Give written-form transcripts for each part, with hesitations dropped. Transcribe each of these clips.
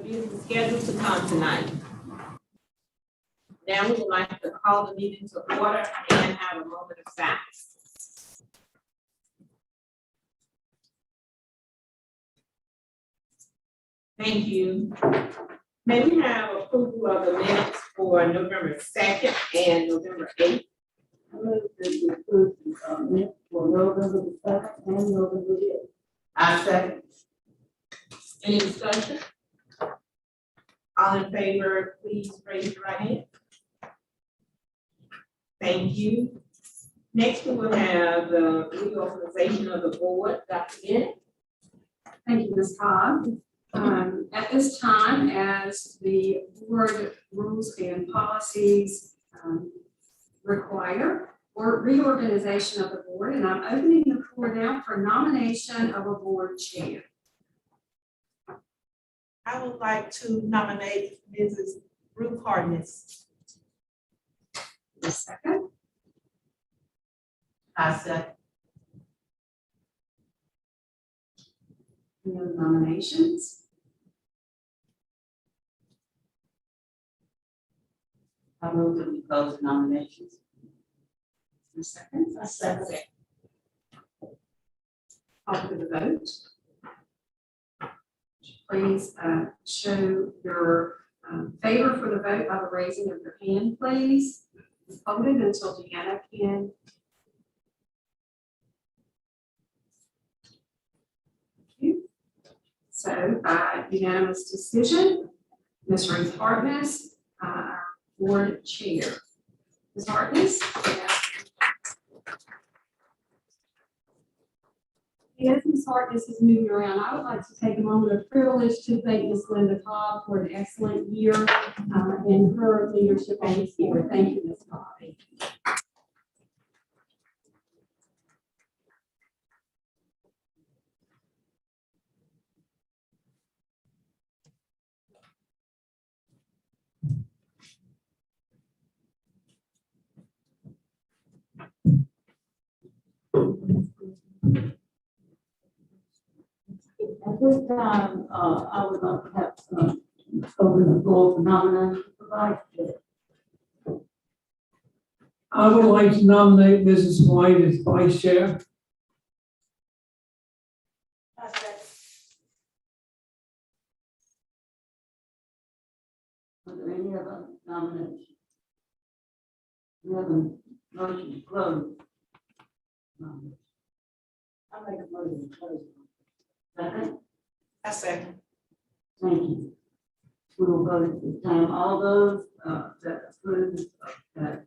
business scheduled to come tonight. Now we would like to call the meeting to order and have a moment of silence. Thank you. May we have approval of the minutes for November 2nd and November 8th? I move that we approve the minutes for November the 2nd and November the 8th. I second. Any discussion? All in favor, please raise your right hand. Thank you. Next, we will have the reorganization of the board. Dr. Bennett. Thank you, Ms. Cobb. At this time, as the board rules and policies require, or reorganization of the board, and I'm opening the floor now for nomination of a board chair. I would like to nominate Mrs. Ruth Hardness. A second. I second. Any other nominations? I move that we close the nominations. A second. I second. Call for the vote. Please show your favor for the vote by the raising of your hand, please. Hold it until Deanna can. Thank you. So by unanimous decision, Ms. Ruth Hartness, our board chair. Ms. Hartness? As Ms. Hartness is moving around, I would like to take a moment of privilege to thank Ms. Linda Cobb for an excellent year in her leadership on this board. Thank you, Ms. Cobb. At this time, I would like to have open the floor for nomination for vice chair. I would like to nominate Mrs. White as vice chair. I second. Are there any other nominations? We have a motion to close. I make a motion to close. Second, I second. thank you. We will vote at this time. All those that approve that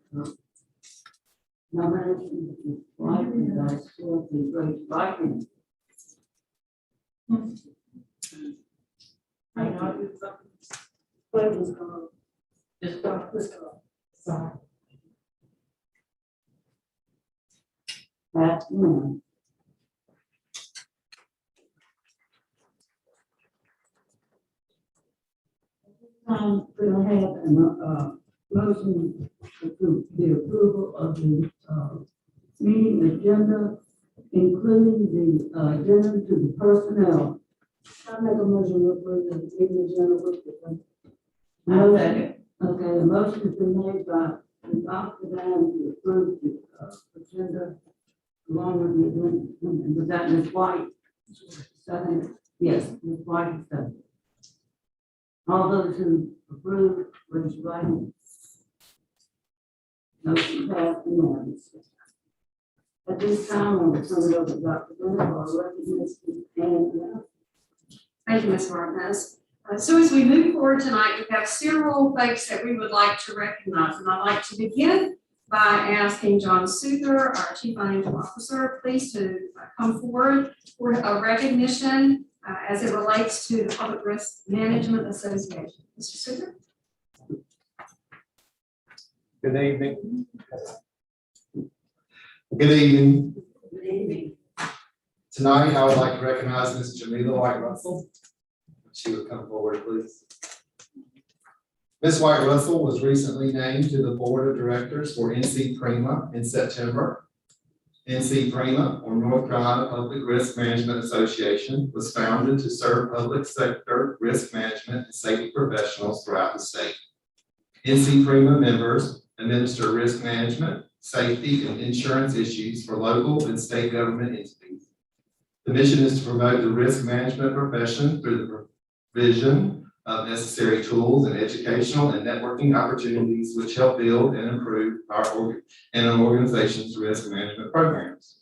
nomination, Ms. White and vice chair, please raise your right hand. I know I did something. Please, just go, let's go. Sorry. That's one. We'll have a motion to the approval of the meeting agenda, including the agenda to the personnel. I make a motion to approve the meeting agenda with the. Okay, a motion has been made by Dr. Dan to approve the agenda along with the agenda, and was that Ms. White? Second, yes, Ms. White is second. All those who approve, raise your right hand. Motion passed unanimously. At this time, I will turn it over to Dr. Bennett for our recognition and Thank you, Ms. Hartness. So as we move forward tonight, we have several folks that we would like to recognize. And I'd like to begin by asking John Souther, our Chief Financial Officer, please to come forward for a recognition as it relates to the Public Risk Management Association. Mr. Souther? Good evening. Good evening. Good evening. Tonight, I would like to recognize Ms. Jamila White Russell. If she would come forward, please. Ms. White Russell was recently named to the Board of Directors for NC Prima in September. NC Prima, or North Carolina Public Risk Management Association, was founded to serve public sector risk management, and safety professionals throughout the state. NC Prima members administer risk management, safety, and insurance issues for local and state government entities. The mission is to promote the risk management profession through the provision of necessary tools and educational and networking opportunities which help build and improve an organization's risk management programs.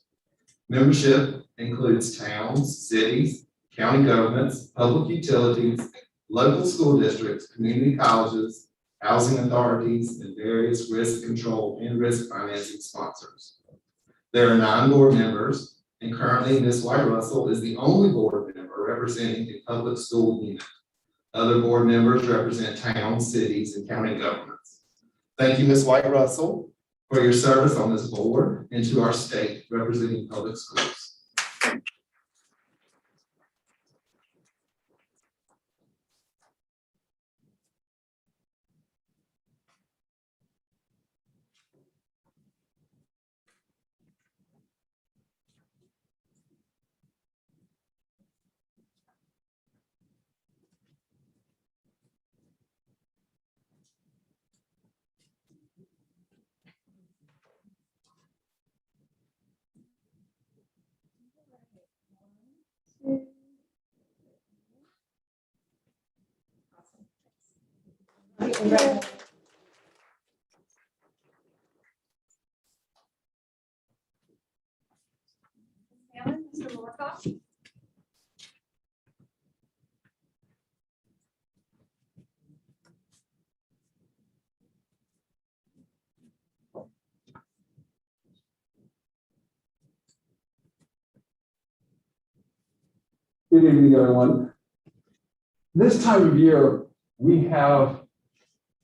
Membership includes towns, cities, county governments, public utilities, local school districts, community colleges, housing authorities, and various risk control and risk financing sponsors. There are 9 board members, and currently Ms. White Russell is the only board member representing a public school unit. Other board members represent towns, cities, and county governments. Thank you, Ms. White Russell, for your service on this board and to our state representing public schools. Mr. Northoff. Good evening, everyone. This time of year, we have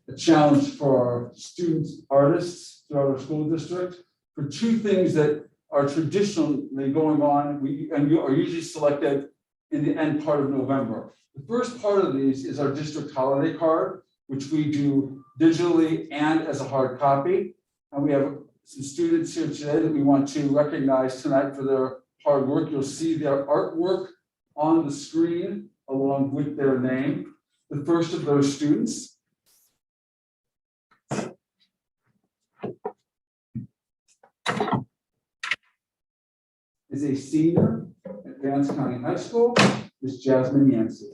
a challenge for our students, artists throughout our school district for 2 things that are traditionally going on. You are usually selected in the end part of November. The first part of these is our district holiday card, which we do digitally and as a hard copy. And we have some students here today that we want to recognize tonight for their hard work. You'll see their artwork on the screen along with their name. The first of those students is a senior at Vance County High School, Ms. Jasmine Yancey.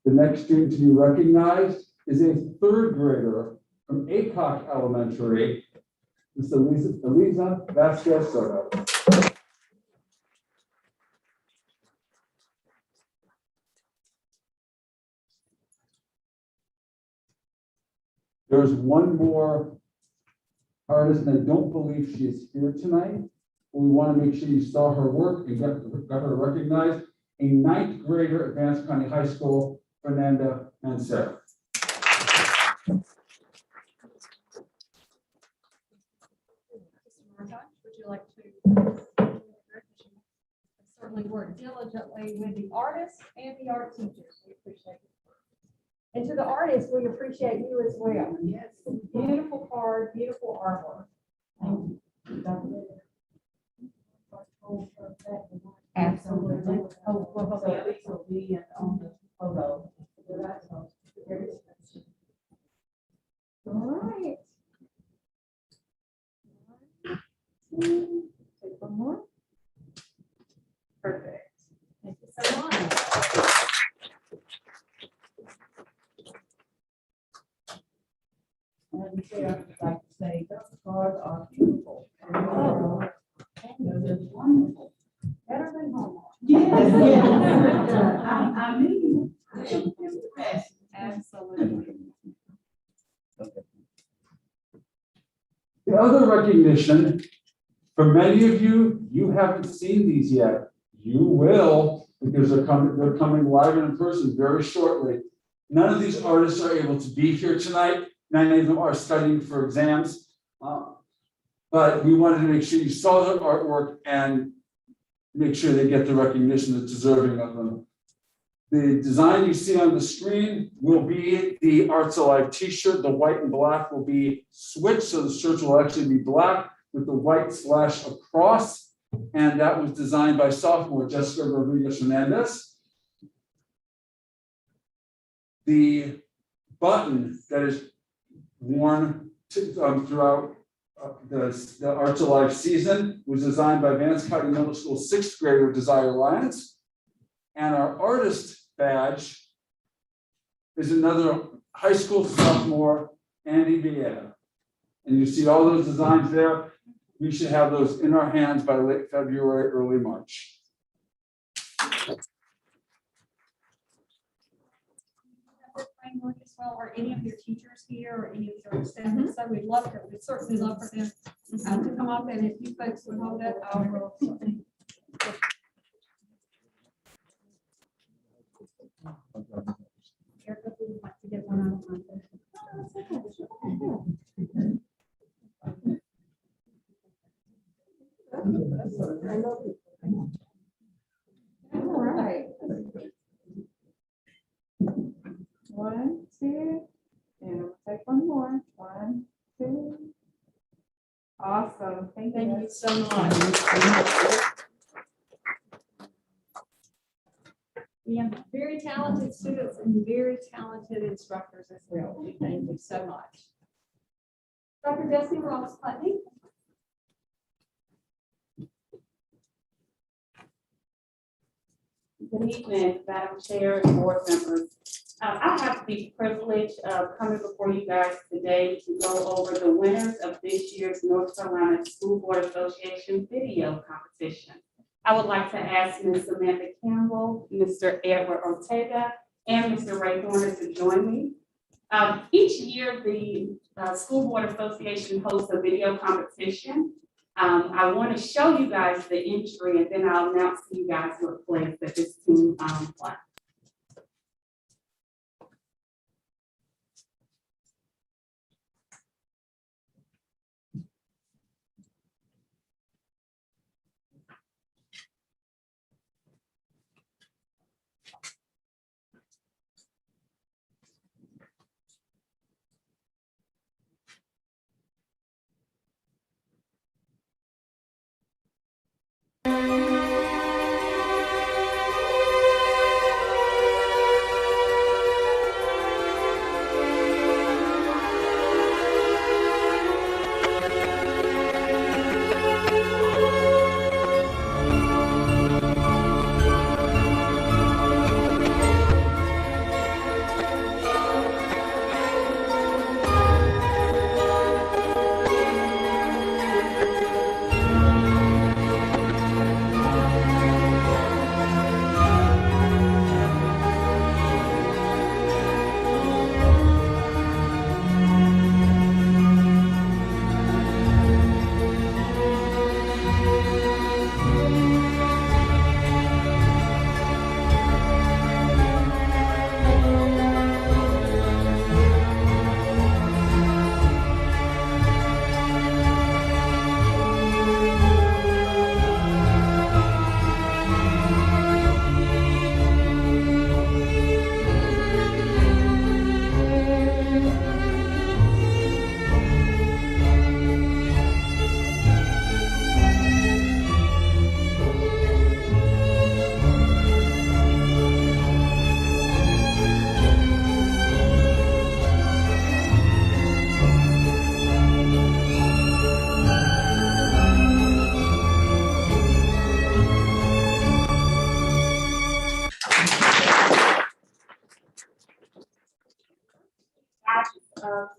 The next student to be recognized is a 3rd grader from Acock Elementary, Ms. Eliza Vasquez Soto. There's one more artist, and I don't believe she is here tonight. We want to make sure you saw her work and got her recognized. A 9th grader at Vance County High School, Fernanda Mancera. Would you like to? Certainly work diligently with the artists and the art teachers. We appreciate it. And to the artists, we appreciate you as well. Yes. Beautiful card, beautiful artwork. Absolutely. All right. Take one more. Perfect. Thank you so much. And I'd like to say, those cards are beautiful. Oh, they're just wonderful. Better than Hallmark. Yes, yes. I mean, Absolutely. The other recognition, for many of you, you haven't seen these yet. You will, because they're coming live and in person very shortly. None of these artists are able to be here tonight. Many of them are studying for exams. But we wanted to make sure you saw their artwork and make sure they get the recognition that's deserving of them. The design you see on the screen will be the Arts Alive t-shirt. The white and black will be switched, so the shirt will actually be black with the white slash across. And that was designed by sophomore Jessica Rodriguez Hernandez. The button that is worn throughout the Arts Alive season was designed by Vance County Middle School sixth grader Desire Lyons. And our artist badge is another high school sophomore, Andy Vieira. And you see all those designs there. We should have those in our hands by late February, early March. Framework as well, or any of your teachers here, or any of your staff, so we'd certainly love for them to come up, and if you folks would hold it, I will. Erica, we would like to get one out of my. All right. One, two, and we'll take one more. One, two. Awesome. Thank you. Thank you so much. We have very talented students and very talented instructors as well. We thank you so much. Dr. Jesse Ross Putney. Good evening, Madam Chair and board members. I have the privilege of coming before you guys today to go over the winners of this year's North Carolina School Board Association video competition. I would like to ask Ms. Samantha Campbell, Mr. Edward Ortega, and Mr. Ray Horner to join me. Each year, the School Board Association hosts a video competition. I want to show you guys the entry, and then I'll announce to you guys what place that this team won.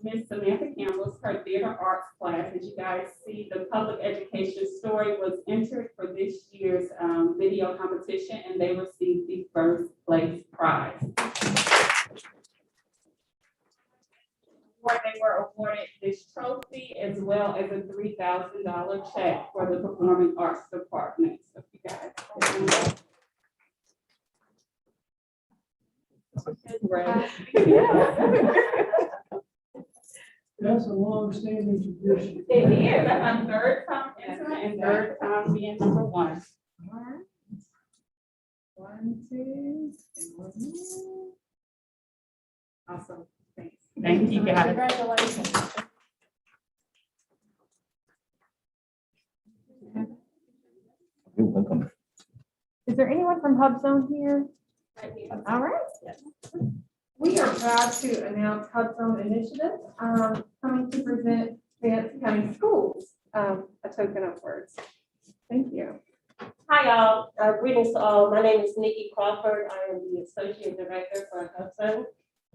Ms. Samantha Campbell's her theater arts class. As you guys see, the public education story was entered for this year's video competition, and they received the first place prize. They were awarded this trophy as well as a $3,000 check for the performing arts department. So you guys. That's a long-standing tradition. It is. That's my third time entering and third time being number one. One, two, Awesome, thanks. Thank you, guys. Congratulations. You're welcome. Is there anyone from HubZone here? All right. We are proud to announce HubZone Initiative, coming to present Vance County Schools, a token of words. Thank you. Hi, y'all. Greetings to all. My name is Nikki Crawford. I am the Associate Director for HubZone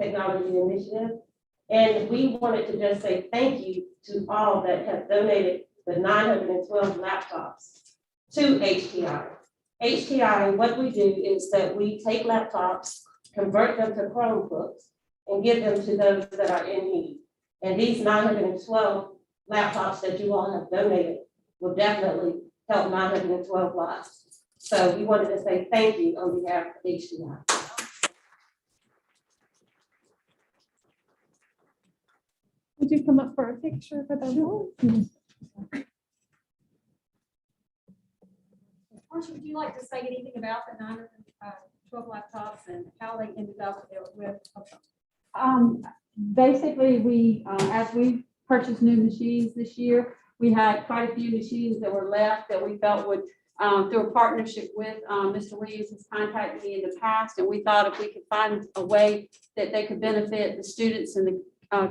Technology Initiative. And we wanted to just say thank you to all that have donated the 912 laptops to HTI. HTI, what we do is that we take laptops, convert them to Chromebooks, and give them to those that are in need. And these 912 laptops that you all have donated will definitely help 912 lives. So we wanted to say thank you on behalf of HTI. Would you come up for a picture for the Marcia, would you like to say anything about the 912 laptops and how they ended up with? Basically, we, as we purchased new machines this year, we had quite a few machines that were left that we felt would, through a partnership with, Mr. Williams has contacted me in the past, and we thought if we could find a way that they could benefit the students and the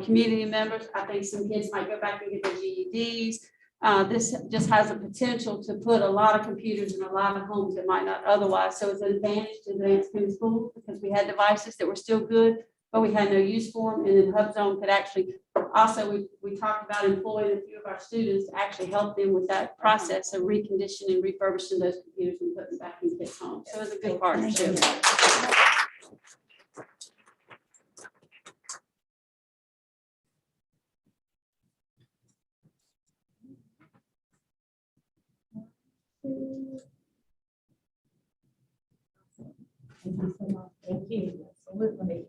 community members. I think some kids might go back and get their GEDs. This just has a potential to put a lot of computers in a lot of homes that might not otherwise. So it's an advantage to Vance County Schools because we had devices that were still good, but we had no use for them. And then HubZone could actually, also we talked about employing a few of our students to actually help them with that process of reconditioning, refurbishing those computers and putting them back in kids' homes. So it's a good partnership. Thank you so much. Thank you. Absolutely.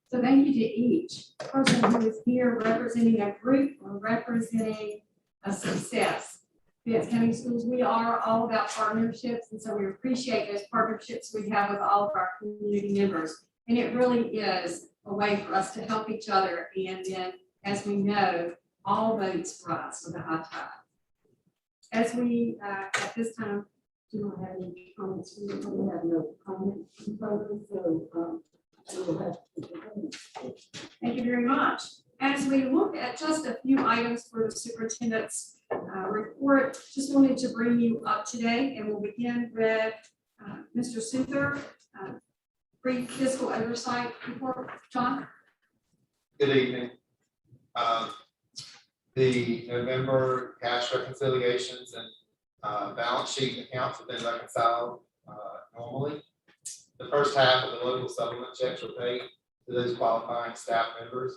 So thank you to each person who is here representing a group or representing a success. Vance County Schools, we are all about partnerships, and so we appreciate those partnerships we have with all of our community members. And it really is a way for us to help each other. And then, as we know, all boats rise with a high tide. As we, at this time, do not have any comments. We have no comments, so, Thank you very much. As we look at just a few items for the superintendent's report, just wanted to bring you up to date, and we'll begin with Mr. Souther, brief fiscal oversight report. John? Good evening. The November cash reconciliations and balance sheet accounts have been reconciled normally. The first half of the local supplement checks were paid to those qualifying staff members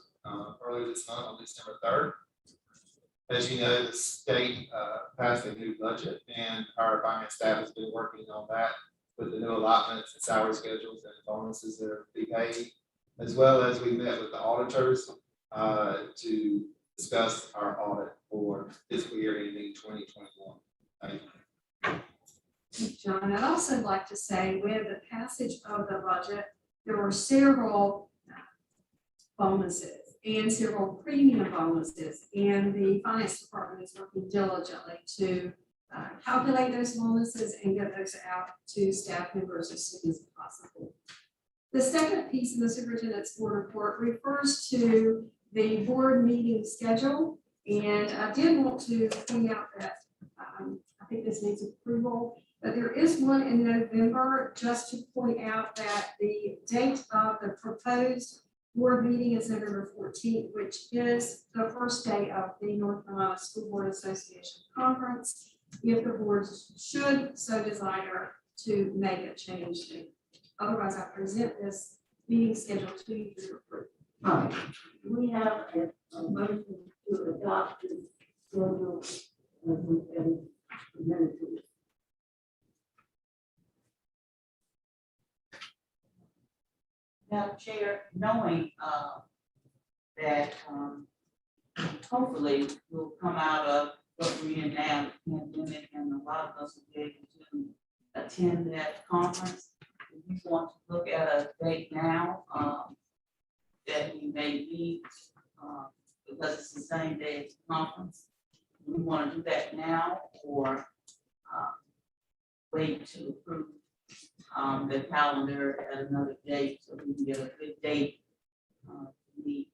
earlier this month on December 3rd. As you know, the state passed a new budget, and our finance staff has been working on that with the new allotments and salary schedules and bonuses that are to be paid, as well as we met with the auditors to discuss our audit for fiscal year ending 2021. Thank you. John, I'd also like to say with the passage of the budget, there were several bonuses and several premium bonuses, and the finance department is working diligently to calculate those bonuses and get those out to staff members as soon as possible. The second piece of the superintendent's board report refers to the board meeting schedule, and I did want to point out that I think this needs approval. But there is one in November, just to point out that the date of the proposed board meeting is November 14th, which is the first day of the North Carolina School Board Association Conference. If the board should so desire to make a change Otherwise, I present this meeting schedule to you for your approval. All right, we have a motion to adopt the schedule as we presented to us. Madam Chair, knowing that hopefully we'll come out of what we're in now, the pandemic, and a lot of us will be able to attend that conference. If you want to look at a date now, that we may meet, because it's the same day as the conference. We want to do that now or wait to approve the calendar at another date, so we can get a good date to meet,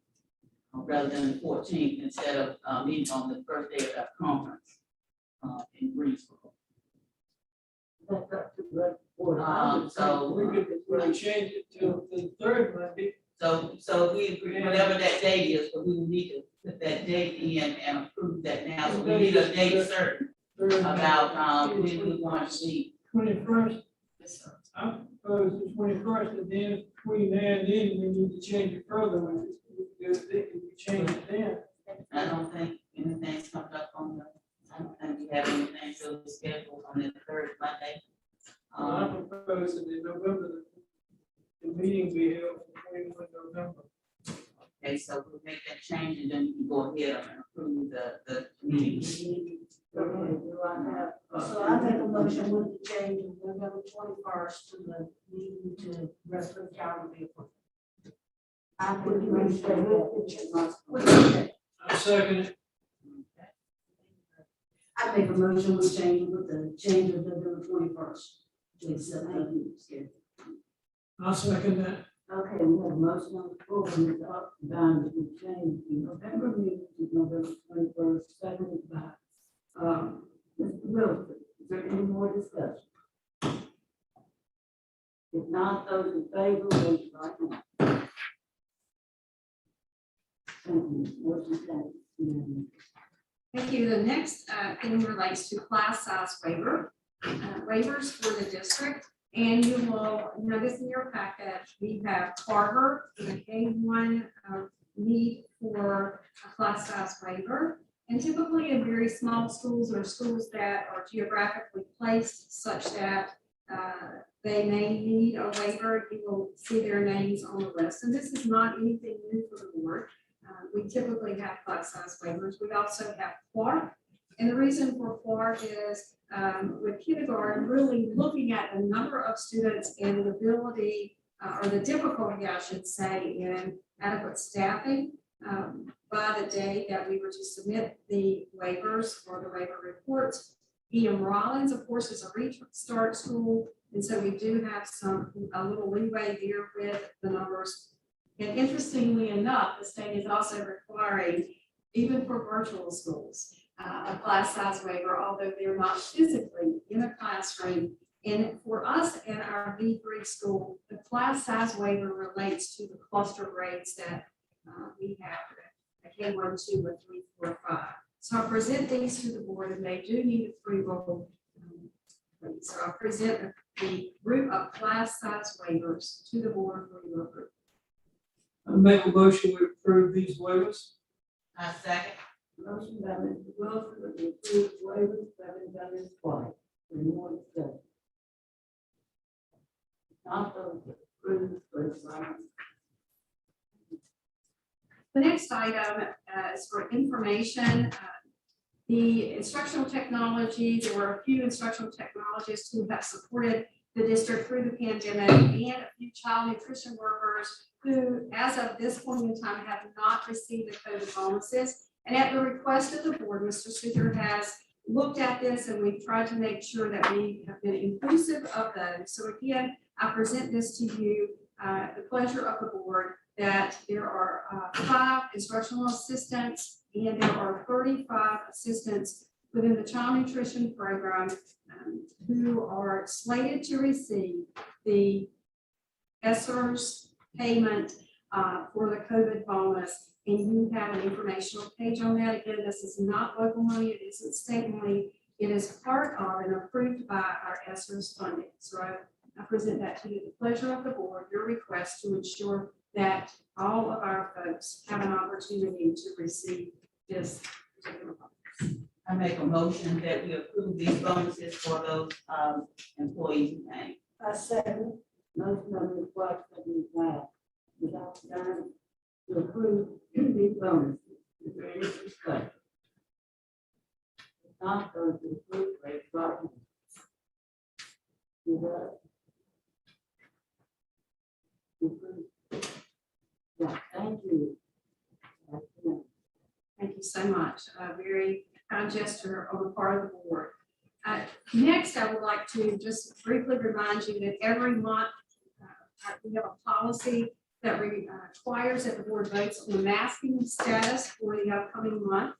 rather than the 14th, instead of meeting on the first day of that conference in Greensboro. That's up to the board. So We could really change it to the third Monday. So we agree, whatever that date is, but we will need to put that date in and approve that now, so we need a date certain about when we want to meet. 21st, Yes, sir. I propose the 21st, and then between now and then, we need to change it further. We change it then. I don't think anything's coming up on the, I don't think we have anything to schedule on the third Monday. I propose that in November, the meeting be held on 21 November. Okay, so we'll make that change and then you can go ahead and approve the meeting. Okay, do I have? So I make a motion with the change of November 21st to the meeting to reference calendar. I would I second it. I make a motion with change with the change of November 21st to accept the meeting schedule. I'll second that. Okay, we have a motion on the floor, and it's up, down to change the November meeting to November 21st, seconded by, Mr. Wilson. Is there any more discussion? If not, those in favor, raise your right hand. Thank you, motion carries unanimously. Thank you. The next thing relates to class size waiver, waivers for the district. And you will notice in your packet, we have Carver, the K1 need for a class size waiver. And typically in very small schools or schools that are geographically placed such that they may need a waiver, you will see their names on the list. And this is not anything new for the board. We typically have class size waivers. We also have Clark. And the reason for Clark is with kindergarten, really looking at the number of students and the ability or the difficulty, I should say, in adequate staffing by the day that we were to submit the waivers or the waiver reports. E.M. Rollins, of course, is a restart school. And so we do have a little leeway there with the numbers. And interestingly enough, the state is also requiring, even for virtual schools, a class size waiver, although they're not physically in a classroom. And for us in our V3 school, the class size waiver relates to the cluster grades that we have, a K1, 2, or 3, 4, 5. So I present these to the board and they do need approval. So I present the group of class size waivers to the board for your approval. I make a motion to approve these waivers. I second. Motion by Mr. Wilson to approve waivers, seconded by Ms. White. Any more discussion? Not those approved, raise your right hand. The next item is for information. The instructional technology, there were a few instructional technologists who have supported the district through the pandemic and a few child nutrition workers who, as of this point in time, have not received the COVID bonuses. And at the request of the board, Mr. Suther has looked at this and we've tried to make sure that we have been inclusive of those. So again, I present this to you, the pleasure of the board, that there are 5 instructional assistants and there are 35 assistants within the child nutrition program who are slated to receive the ESSERS payment for the COVID bonus. And you have an informational page on that. Again, this is not local money, it isn't state money. It is part of and approved by our ESSERS funding. So I I present that to you, the pleasure of the board, your request to ensure that all of our folks have an opportunity to receive this particular bonus. I make a motion that we approve these bonuses for those employees named. I second. Motion by Ms. White, second by Ms. Alexander, to approve these bonuses. Is there any discussion? If not, those to approve, raise your right hand. You got it? Approved. Yeah, thank you. Thank you so much. A very kind gesture on the part of the board. Next, I would like to just briefly remind you that every month, we have a policy that requires that the board votes on the masking status for the upcoming month.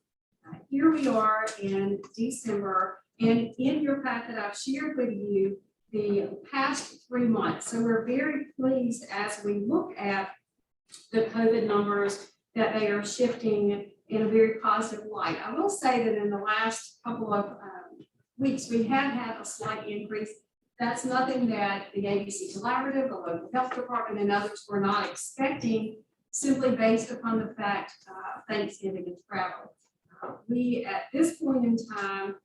Here we are in December, and in your packet, I've shared with you the past 3 months. So we're very pleased as we look at the COVID numbers that they are shifting in a very positive light. I will say that in the last couple of weeks, we have had a slight increase. That's nothing that the ABC Collaborative, the local health department, and others were not expecting, simply based upon the fact Thanksgiving and travel. We, at this point in time,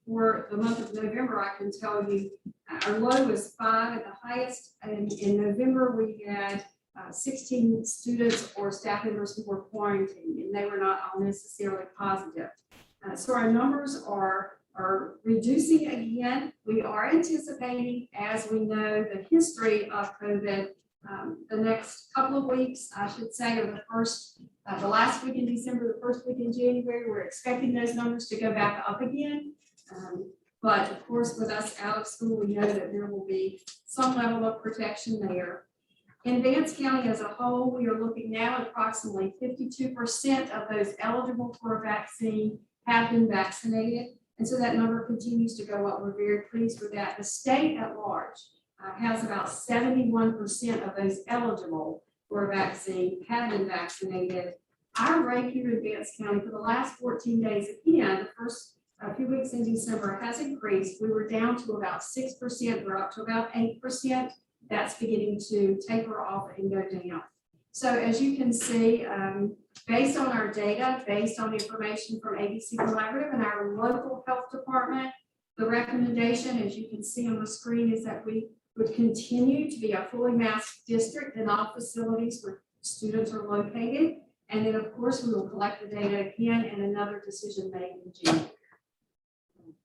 for the month of November, I can tell you, our low was 5 at the highest, and in November, we had 16 students or staff members who were quarantined, and they were not all necessarily positive. So our numbers are reducing again. We are anticipating, as we know, the history of COVID, the next couple of weeks, I should say, or the last week in December, the first week in January, we're expecting those numbers to go back up again. But of course, with us out of school, we know that there will be some level of protection there. In Vance County as a whole, we are looking now at approximately 52% of those eligible for a vaccine have been vaccinated. And so that number continues to go up. We're very pleased with that. The state at large has about 71% of those eligible for a vaccine have been vaccinated. Our rate here in Vance County for the last 14 days, again, the first few weeks in December has increased. We were down to about 6%. We're up to about 8%. That's beginning to taper off and go down. So as you can see, based on our data, based on information from ABC Collaborative and our local health department, the recommendation, as you can see on the screen, is that we would continue to be a fully masked district in all facilities where students are located. And then, of course, we will collect the data again and another decision made in June.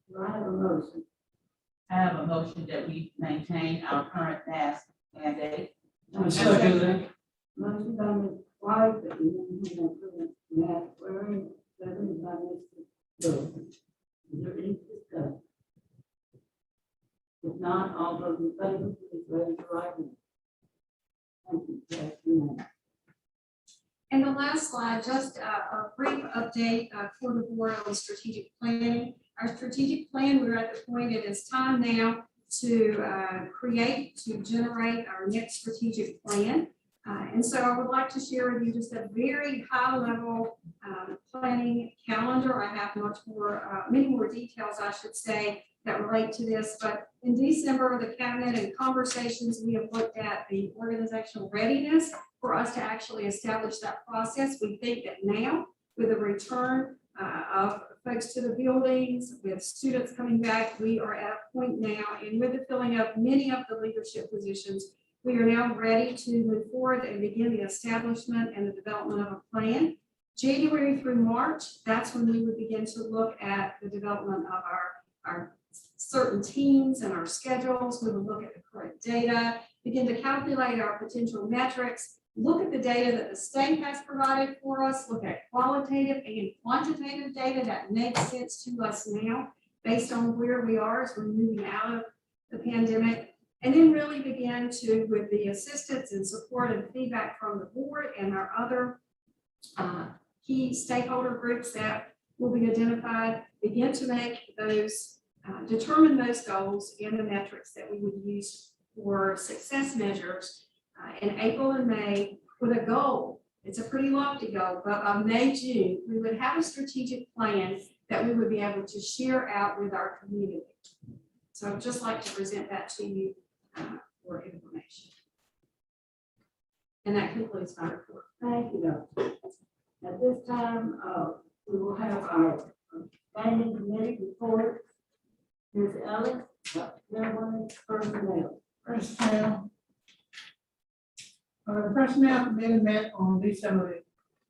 Do I have a motion? I have a motion that we maintain our current mask mandate. I second that. Motion by Ms. White, that we maintain our current mask wearing, seconded by Mr. Wilson. Is there any discussion? If not, all those in favor, please raise your right hand. Thank you. Pass unanimous. And the last slide, just a brief update for the board on strategic planning. Our strategic plan, we're at the point it is time now to generate our next strategic plan. And so I would like to share with you just a very high level planning calendar. I have many more details, I should say, that relate to this. But in December, the cabinet and conversations, we have looked at the organizational readiness for us to actually establish that process. We think that now, with the return of folks to the buildings, with students coming back, we are at a point now, and with the filling of many of the leadership positions, we are now ready to move forward and begin the establishment and the development of a plan. January through March, that's when we would begin to look at the development of our certain teams and our schedules. We will look at the current data, begin to calculate our potential metrics, look at the data that the state has provided for us, look at qualitative and quantitative data that makes sense to us now based on where we are as we're moving out of the pandemic, and then really begin to, with the assistance and support and feedback from the board and our other key stakeholder groups that will be identified, begin to make those, determine those goals and the metrics that we would use for success measures in April and May with a goal. It's a pretty lofty goal, but by May, June, we would have a strategic plan that we would be able to share out with our community. So I'd just like to present that to you for information. And that concludes my report. Thank you, Doctor. At this time, we will have our standing committee report. Ms. Ellis, everyone, personnel. Personnel. The personnel committee met on December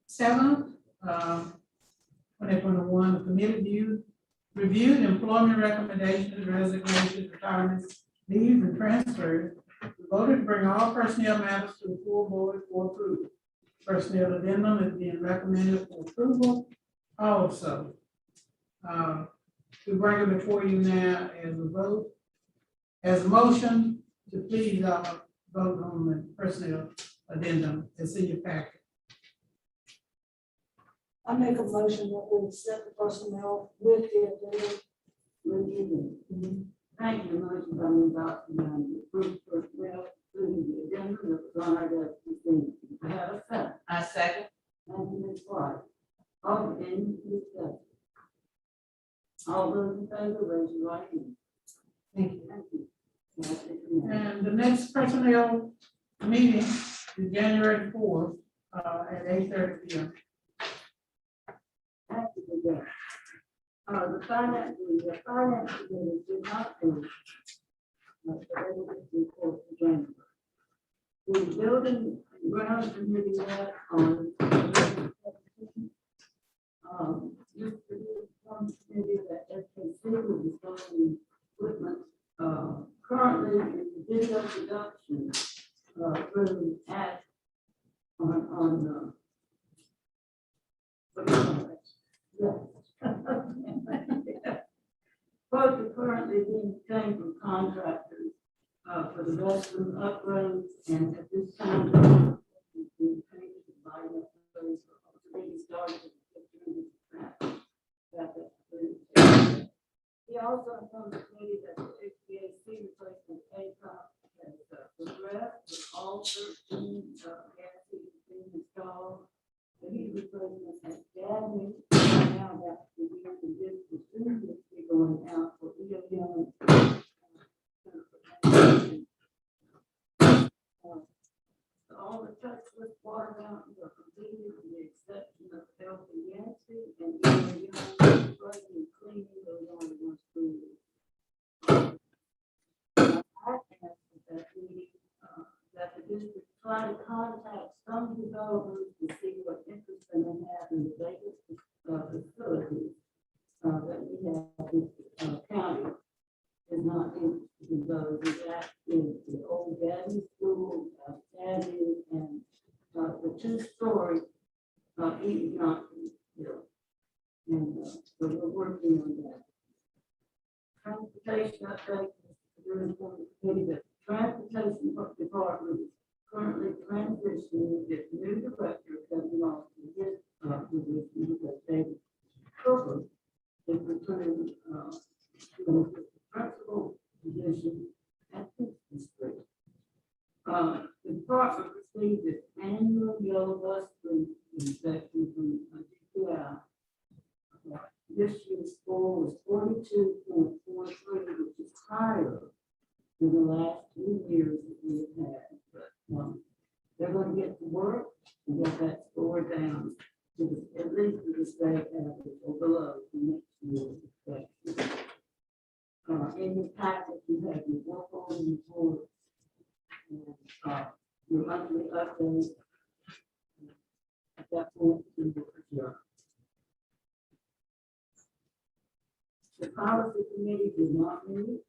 7th, 2021. The committee reviewed employment recommendations, resignations, retirements, leaves, and transfers. We voted to bring all personnel matters to the full board for approval. Personnel addendum is being recommended for approval also. We bring it before you now as a vote, as a motion to please vote on the personnel addendum that's in your packet. I make a motion that we accept the personnel with the addendum reviewed. Thank you. Motion by Ms. Dawson, to approve personnel, including the addendum that was on our desk this evening. I have a second. I second. Thank you, Ms. White. All in discussion. All those in favor, raise your right hand. Thank you. Thank you. That's it for now. And the next personnel meeting is January 4th, at 8:30 p.m. Thank you for that. The finance committee did not do report for January. The building and grounds committee met on this one committee that SKC will be selling equipment. Currently, in the video production, through at on what do you call it? Yeah. Both are currently being obtained from contractors for the restroom upgrades, and at this time, being paid to buy upgrades for being started. He also informed the committee that the HVAC replacement ACOP has progressed with all 13 gas heaters being installed. The heat replacement at Gaffney now that the year the bids will soon be going out for EOM. All the touchless water fountains are completed with the exception of Healthy Yancey and EOM spraying and cleaning those only once per year. I asked at that meeting that the district try to contact some developers to see what interest they may have in the vacant facilities that we have. This county is not interested in those. That is the old Gaddy School, Gaddy, and the two-story Eaton Johnson building. And so we're working on that. Transportation update, during the committee, that transportation department is currently transitioning its new director coming off to his position because David Cooper is returning to the principal position at Houston Street. The department received its annual yellow bus fleet inspection from DPI. This year's score was 42.43, which is higher than the last 2 years that we have had. But they're going to get to work and get that score down to at least to the state average or below the next year's inspection. In your packet, you have your work order report and your monthly update. At that point, we will adjourn. The policy committee did not meet.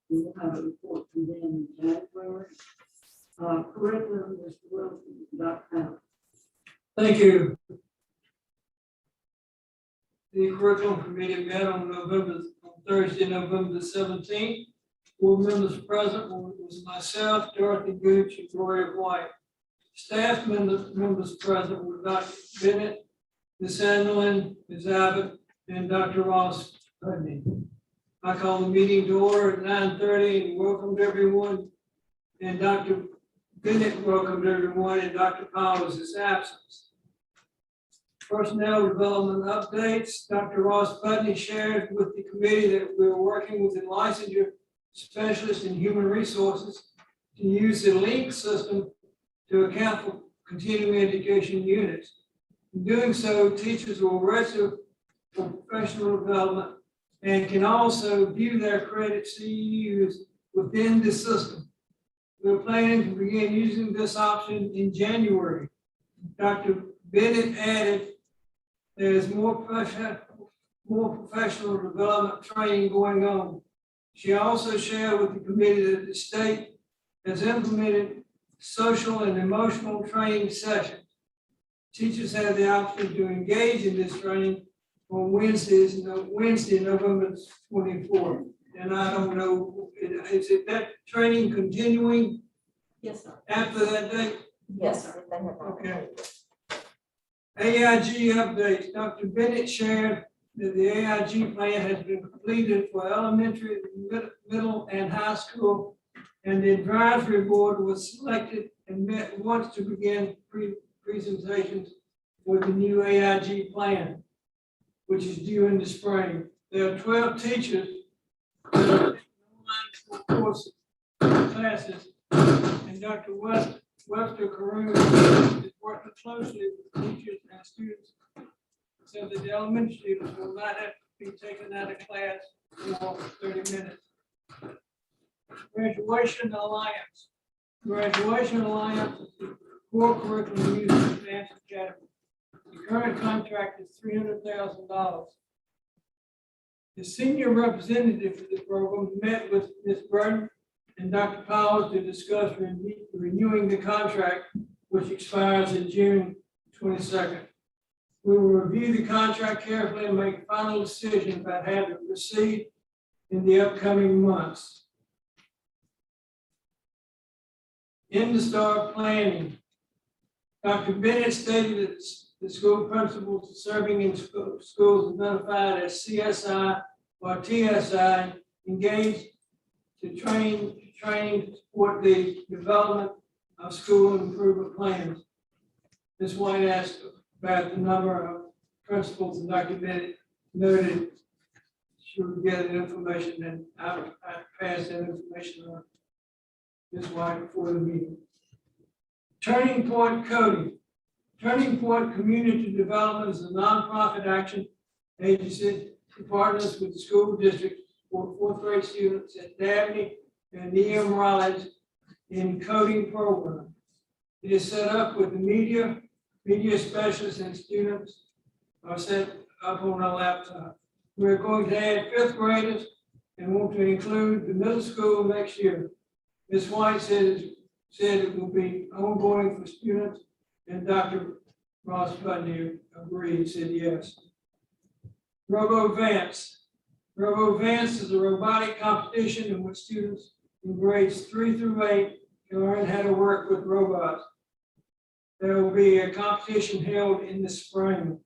We will have a report from them in January. Curriculum, Mr. Wilson, Dr. Allen. Thank you. The curriculum committee met on Thursday, November 17th. Board members present was myself, Dorothy Gooch, and Gloria White. Staff members present were Dr. Bennett, Ms. Anlin, Ms. Abbott, and Dr. Ross Pudney. I call the meeting to order at 9:30 and welcomed everyone. And Dr. Bennett welcomed everyone in Dr. Powers' absence. Personnel development updates. Dr. Ross Pudney shared with the committee that we are working with the licensure specialist in human resources to use the LINK system to account for continuing education units. In doing so, teachers will register for professional development and can also view their credit CEUs within the system. We're planning to begin using this option in January. Dr. Bennett added, there's more professional development training going on. She also shared with the committee that the state has implemented social and emotional training sessions. Teachers have the option to engage in this training on Wednesday, November 24th. And I don't know, is it that training continuing Yes, sir. after that date? Yes, sir. Okay. AIG updates. Dr. Bennett shared that the AIG plan has been completed for elementary, middle, and high school. And the advisory board was selected and wants to begin presentations for the new AIG plan, which is due in the spring. There are 12 teachers that are in online courses, classes, and Dr. Webster Carew is working closely with teachers and students so that the elementary students will not have to be taken out of class for 30 minutes. Graduation Alliance. Graduation Alliance is the core curriculum used in Advanced Academy. The current contract is $300,000. The senior representative for the program met with Ms. Burton and Dr. Powers to discuss renewing the contract, which expires in June 22nd. We will review the contract carefully and make a final decision about how to proceed in the upcoming months. InStar planning. Dr. Bennett stated that the school principals serving in schools identified as CSI or TSI engaged to train to support the development of school improvement plans. Ms. White asked about the number of principals, and Dr. Bennett noted she would get the information, and I passed that information on Ms. White before the meeting. Turning Point Coding. Turning Point Community Development is a nonprofit action agency that partners with the school district for fourth grade students at Dabney and E.M. Raleigh in coding program. It is set up with the media specialists and students are set up on a laptop. We're going to add fifth graders and want to include the middle school next year. Ms. White said it will be ongoing for students, and Dr. Ross Putney agreed, said yes. RoboVance. RoboVance is a robotic competition in which students in grades 3 through 8 can learn how to work with robots. There will be a competition held in the spring.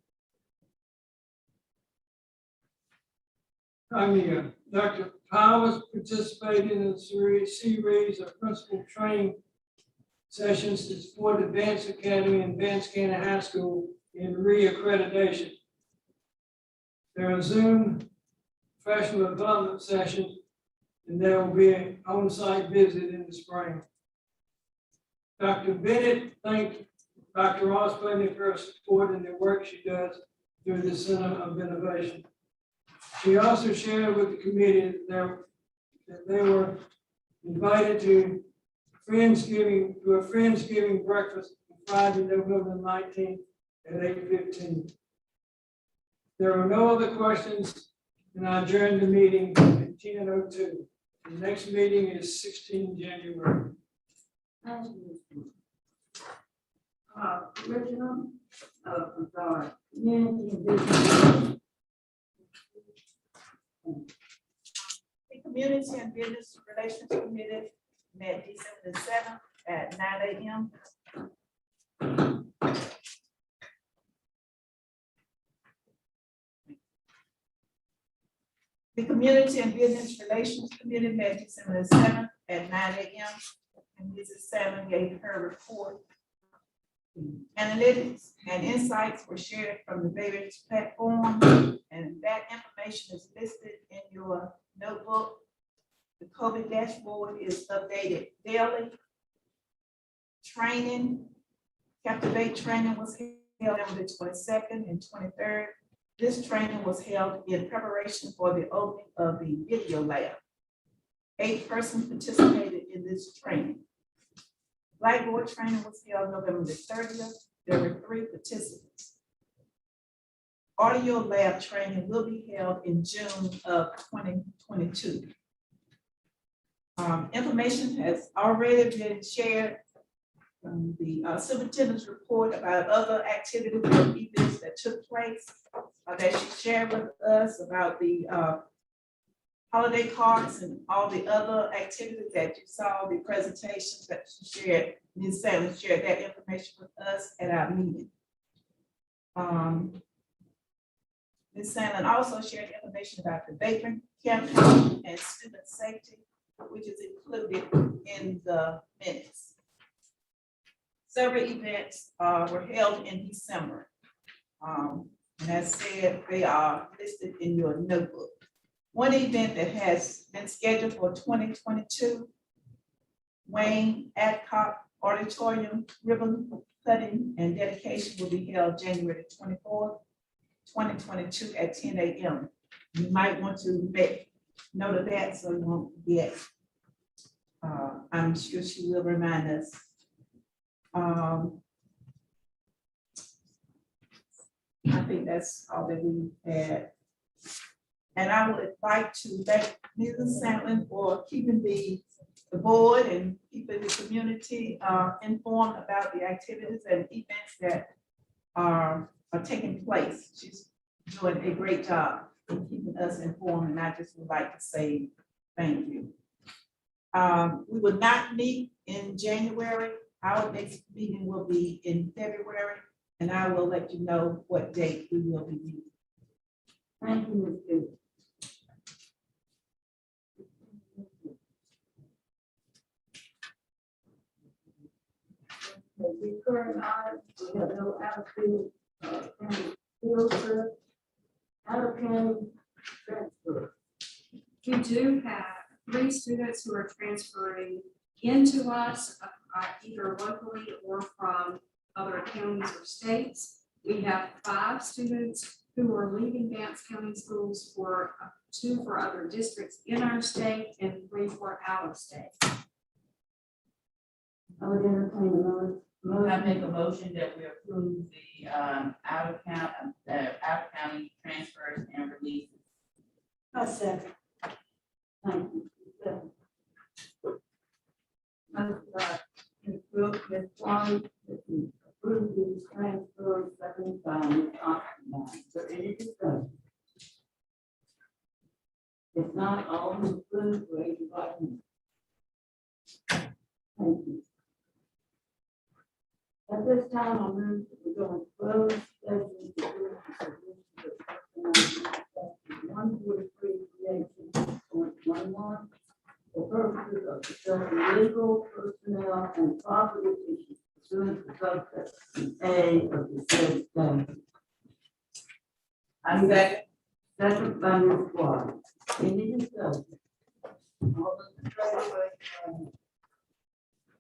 Dr. Powers participated in a series of principal training sessions to support Advanced Academy and Advanced Canada High School in re-accreditation. There are Zoom professional development sessions, and there will be an on-site visit in the spring. Dr. Bennett thanked Dr. Ross Putney for her support and the work she does through the Center of Innovation. She also shared with the committee that they were invited to a Friendsgiving breakfast on Friday, November 19th at 8:15. There were no other questions, and I adjourned the meeting at 10:02. The next meeting is 16 January. Original, I'm sorry, community and business. The Community and Business Relations Committee met December the 7th at 9 a.m. The Community and Business Relations Committee met December the 7th at 9 a.m. And Mrs. Salmon gave her report. Analytics and insights were shared from the Babbage platform, and that information is listed in your notebook. The COVID dashboard is updated daily. Training, Captivate training was held on the 22nd and 23rd. This training was held in preparation for the opening of the video lab. 8 persons participated in this training. Blackboard training was held November the 30th. There were 3 participants. Audio lab training will be held in June of 2022. Information has already been shared from the superintendent's report about other activities or events that took place that she shared with us about the holiday cards and all the other activities that you saw, the presentations that she shared. Ms. Salem shared that information with us at our meeting. Ms. Salem also shared information about the vaping campaign and student safety, which is included in the minutes. Several events were held in December. And as said, they are listed in your notebook. One event that has been scheduled for 2022, Wayne Adcock Auditorium ribbon cutting and dedication will be held January 24th, 2022 at 10 a.m. You might want to make note of that so you won't forget. I'm sure she will remind us. I think that's all that we had. And I would like to thank Mrs. Sandlin for keeping the board and keeping the community informed about the activities and events that are taking place. She's doing a great job in keeping us informed, and I just would like to say thank you. We will not meet in January. Our next meeting will be in February, and I will let you know what date we will be meeting. Thank you, Ms. Booth. The current items, we have no out-of-field, county field trip, out-of-county transfer. We do have 3 students who are transferring into us, either locally or from other counties or states. We have 5 students who are leaving Vance County Schools for 2 for other districts in our state and 3 for out of state. I would entertain a motion. I make a motion that we approve the out of county transfers and releases. A second. Thank you. Ms. Brooks, Ms. Swan, approve these transfers, second by Ms. Oxendine. Is there any discussion? If not, all who approve, raise your right hand. Thank you. At this time, I'll move to the going closed session. To do the 143.11 for purposes of discussing legal, personnel, and property issues pursuant to subsection A of the said statute. I second. Second by Ms. Squad. Any discussion? All those in favor, raise your hand.